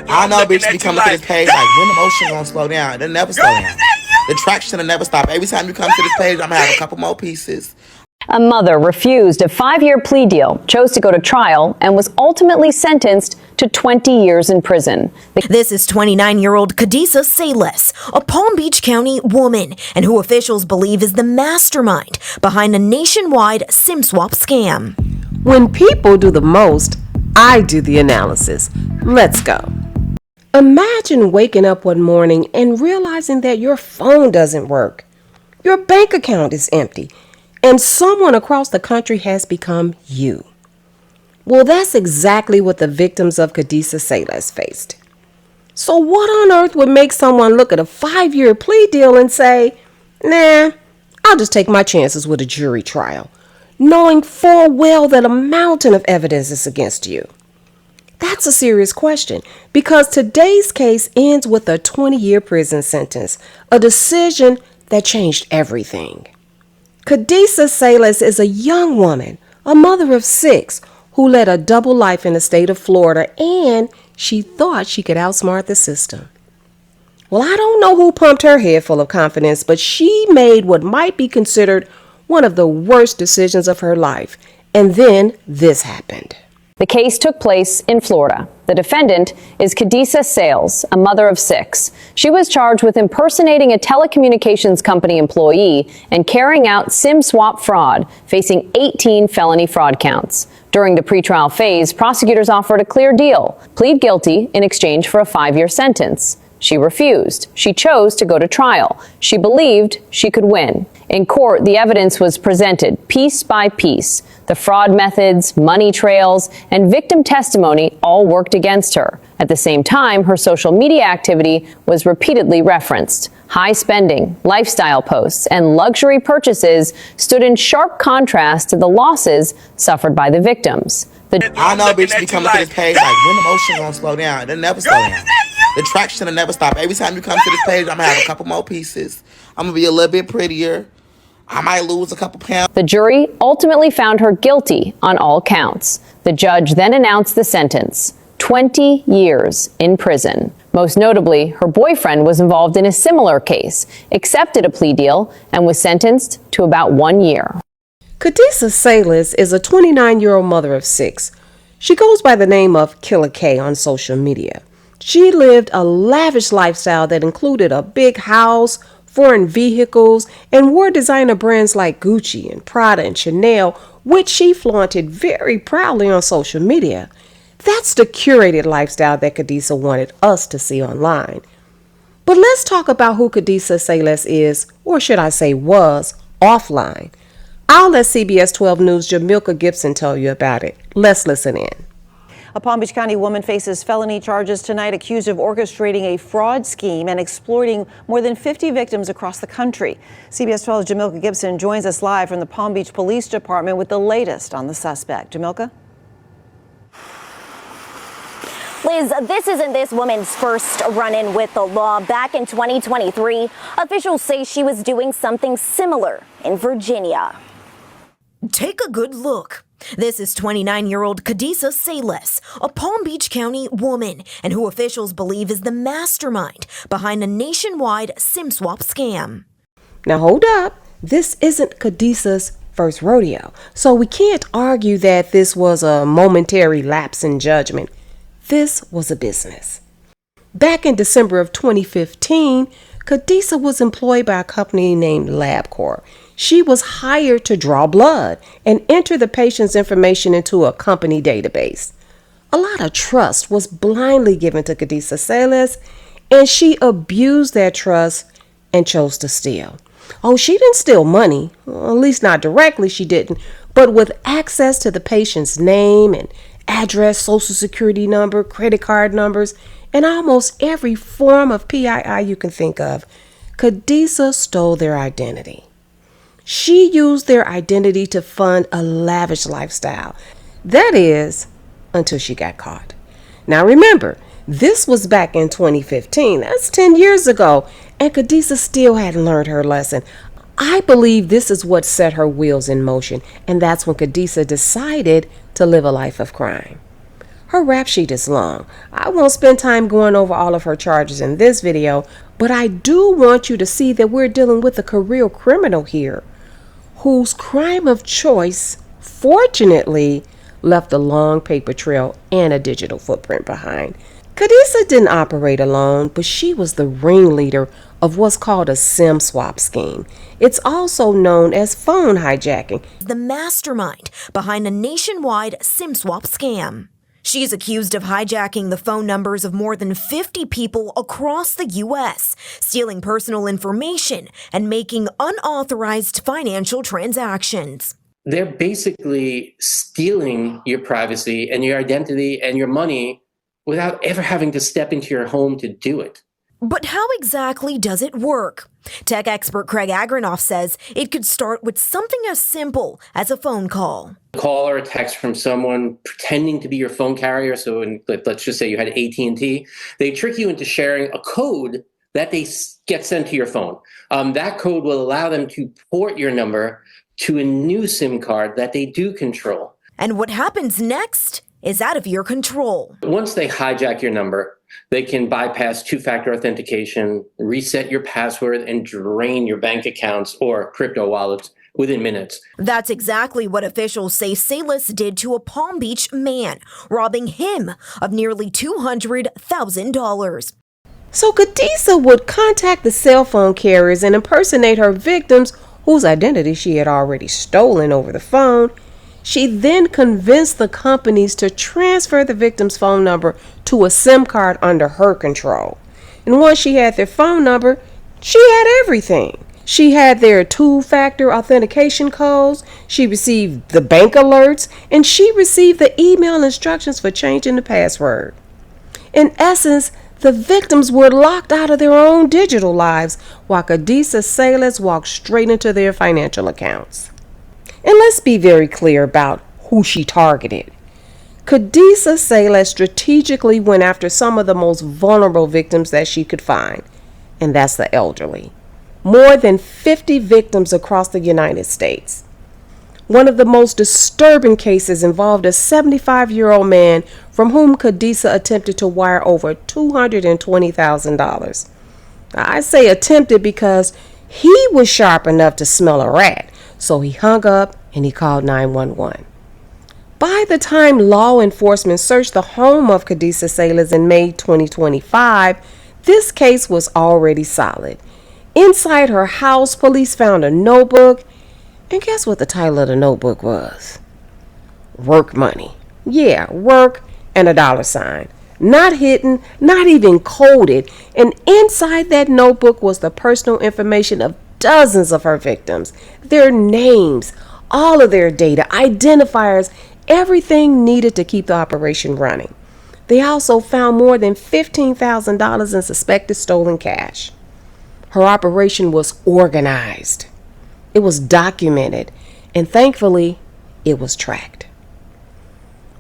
I know bitches be coming to this page like, when the motion gonna slow down? It'll never slow down. The traction will never stop. Every time you come to this page, I'm gonna have a couple more pieces. A mother refused a 5-year plea deal, chose to go to trial, and was ultimately sentenced to 20 years in prison. This is 29-year-old Kadesa Sayles, a Palm Beach County woman, and who officials believe is the mastermind behind a nationwide SIM swap scam. When people do the most, I do the analysis. Let's go. Imagine waking up one morning and realizing that your phone doesn't work, your bank account is empty, and someone across the country has become you. Well, that's exactly what the victims of Kadesa Sayles faced. So what on earth would make someone look at a 5-year plea deal and say, nah, I'll just take my chances with a jury trial, knowing full well that a mountain of evidence is against you? That's a serious question, because today's case ends with a 20-year prison sentence, a decision that changed everything. Kadesa Sayles is a young woman, a mother of 6, who led a double life in the state of Florida, and she thought she could outsmart the system. Well, I don't know who pumped her head full of confidence, but she made what might be considered one of the worst decisions of her life. And then this happened. The case took place in Florida. The defendant is Kadesa Sayles, a mother of 6. She was charged with impersonating a telecommunications company employee and carrying out SIM swap fraud, facing 18 felony fraud counts. During the pretrial phase, prosecutors offered a clear deal: plead guilty in exchange for a 5-year sentence. She refused. She chose to go to trial. She believed she could win. In court, the evidence was presented piece by piece. The fraud methods, money trails, and victim testimony all worked against her. At the same time, her social media activity was repeatedly referenced. High spending, lifestyle posts, and luxury purchases stood in sharp contrast to the losses suffered by the victims. I know bitches be coming to this page like, when the motion gonna slow down? It'll never slow down. The traction will never stop. Every time you come to this page, I'm gonna have a couple more pieces. I'm gonna be a little bit prettier. I might lose a couple pounds. The jury ultimately found her guilty on all counts. The judge then announced the sentence: 20 years in prison. Most notably, her boyfriend was involved in a similar case, accepted a plea deal, and was sentenced to about 1 year. Kadesa Sayles is a 29-year-old mother of 6. She goes by the name of Killer K on social media. She lived a lavish lifestyle that included a big house, foreign vehicles, and wore designer brands like Gucci and Prada and Chanel, which she flaunted very proudly on social media. That's the curated lifestyle that Kadesa wanted us to see online. But let's talk about who Kadesa Sayles is, or should I say was, offline. I'll let CBS 12 News' Jamilka Gibson tell you about it. Let's listen in. A Palm Beach County woman faces felony charges tonight, accused of orchestrating a fraud scheme and exploiting more than 50 victims across the country. CBS 12's Jamilka Gibson joins us live from the Palm Beach Police Department with the latest on the suspect. Jamilka? Liz, this isn't this woman's first run-in with the law. Back in 2023, officials say she was doing something similar in Virginia. Take a good look. This is 29-year-old Kadesa Sayles, a Palm Beach County woman, and who officials believe is the mastermind behind a nationwide SIM swap scam. Now hold up. This isn't Kadesa's first rodeo, so we can't argue that this was a momentary lapse in judgment. This was a business. Back in December of 2015, Kadesa was employed by a company named LabCorp. She was hired to draw blood and enter the patient's information into a company database. A lot of trust was blindly given to Kadesa Sayles, and she abused that trust and chose to steal. Oh, she didn't steal money, well, at least not directly she didn't, but with access to the patient's name and address, social security number, credit card numbers, and almost every form of PII you can think of, Kadesa stole their identity. She used their identity to fund a lavish lifestyle. That is, until she got caught. Now remember, this was back in 2015. That's 10 years ago, and Kadesa still hadn't learned her lesson. I believe this is what set her wheels in motion, and that's when Kadesa decided to live a life of crime. Her rap sheet is long. I won't spend time going over all of her charges in this video, but I do want you to see that we're dealing with a career criminal here, whose crime of choice, fortunately, left a long paper trail and a digital footprint behind. Kadesa didn't operate alone, but she was the ringleader of what's called a SIM swap scheme. It's also known as phone hijacking. The mastermind behind a nationwide SIM swap scam. She is accused of hijacking the phone numbers of more than 50 people across the U.S., stealing personal information, and making unauthorized financial transactions. They're basically stealing your privacy and your identity and your money without ever having to step into your home to do it. But how exactly does it work? Tech expert Craig Agranoff says it could start with something as simple as a phone call. A call or a text from someone pretending to be your phone carrier. So let's just say you had AT&T. They trick you into sharing a code that they get sent to your phone. That code will allow them to port your number to a new SIM card that they do control. And what happens next is out of your control. Once they hijack your number, they can bypass two-factor authentication, reset your password, and drain your bank accounts or crypto wallets within minutes. That's exactly what officials say Sayles did to a Palm Beach man, robbing him of nearly $200,000. So Kadesa would contact the cell phone carriers and impersonate her victims, whose identity she had already stolen over the phone. She then convinced the companies to transfer the victim's phone number to a SIM card under her control. And once she had their phone number, she had everything. She had their two-factor authentication codes, she received the bank alerts, and she received the email instructions for changing the password. In essence, the victims were locked out of their own digital lives, while Kadessa Sayles walked straight into their financial accounts. And let's be very clear about who she targeted. Kadessa Sayles strategically went after some of the most vulnerable victims that she could find, and that's the elderly. More than 50 victims across the United States. One of the most disturbing cases involved a 75-year-old man from whom Kadessa attempted to wire over $220,000. I say attempted because he was sharp enough to smell a rat, so he hung up and he called 911. By the time law enforcement searched the home of Kadessa Sayles in May 2025, this case was already solid. Inside her house, police found a notebook, and guess what the title of the notebook was? Work money. Yeah, work and a dollar sign. Not hidden, not even coded, and inside that notebook was the personal information of dozens of her victims, their names, all of their data, identifiers, everything needed to keep the operation running. They also found more than $15,000 in suspected stolen cash. Her operation was organized. It was documented, and thankfully, it was tracked.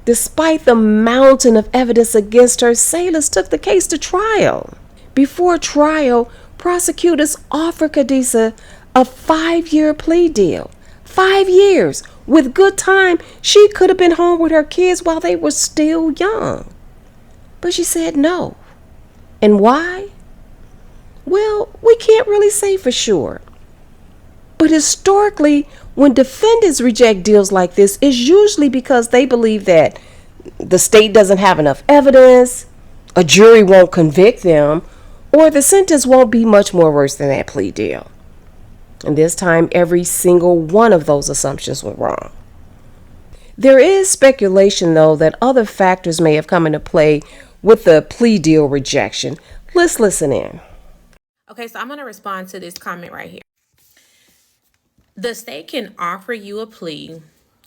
Despite the mountain of evidence against her, Sayles took the case to trial. Before trial, prosecutors offered Kadessa a 5-year plea deal. 5 years. With good time, she could have been home with her kids while they were still young. But she said no. And why? Well, we can't really say for sure. But historically, when defendants reject deals like this, it's usually because they believe that the state doesn't have enough evidence, a jury won't convict them, or the sentence won't be much more worse than that plea deal. And this time, every single one of those assumptions were wrong. There is speculation, though, that other factors may have come into play with the plea deal rejection. Let's listen in. Okay, so I'm going to respond to this comment right here. The state can offer you a plea,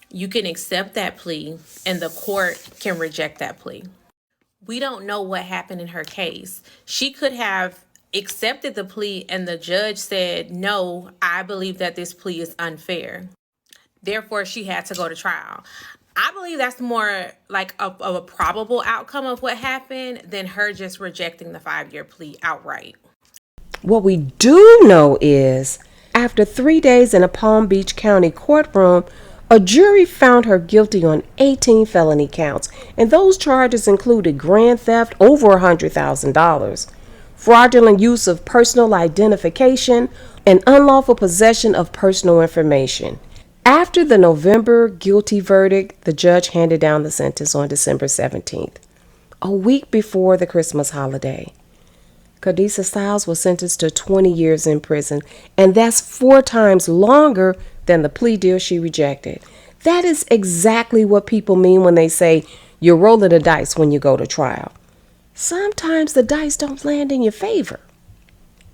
you can accept that plea, and the court can reject that plea. We don't know what happened in her case. She could have accepted the plea and the judge said, no, I believe that this plea is unfair. Therefore, she had to go to trial. I believe that's more like a probable outcome of what happened than her just rejecting the 5-year plea outright. What we do know is, after 3 days in a Palm Beach County courtroom, A jury found her guilty on 18 felony counts, and those charges included grand theft over $100,000, fraudulent use of personal identification, and unlawful possession of personal information. After the November guilty verdict, the judge handed down the sentence on December 17th, a week before the Christmas holiday. Kadessa Sayles was sentenced to 20 years in prison, and that's 4 times longer than the plea deal she rejected. That is exactly what people mean when they say you're rolling the dice when you go to trial. Sometimes the dice don't land in your favor.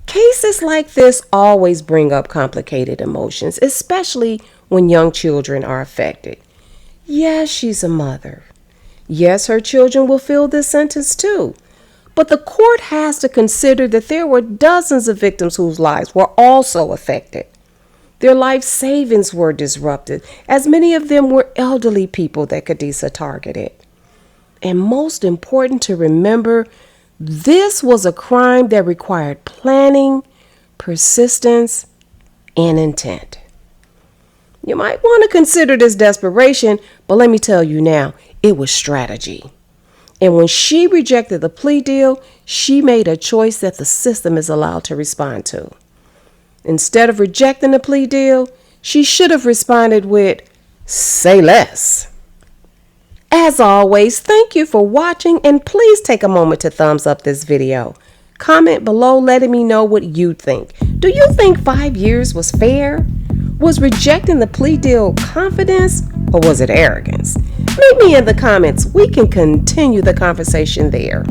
Cases like this always bring up complicated emotions, especially when young children are affected. Yes, she's a mother. Yes, her children will feel this sentence too. But the court has to consider that there were dozens of victims whose lives were also affected. Their life savings were disrupted, as many of them were elderly people that Kadessa targeted. And most important to remember, this was a crime that required planning, persistence, and intent. You might want to consider this desperation, but let me tell you now, it was strategy. And when she rejected the plea deal, she made a choice that the system is allowed to respond to. Instead of rejecting the plea deal, she should have responded with, "Say less." As always, thank you for watching, and please take a moment to thumbs up this video. Comment below letting me know what you think. Do you think 5 years was fair? Was rejecting the plea deal confidence, or was it arrogance? Meet me in the comments. We can continue the conversation there.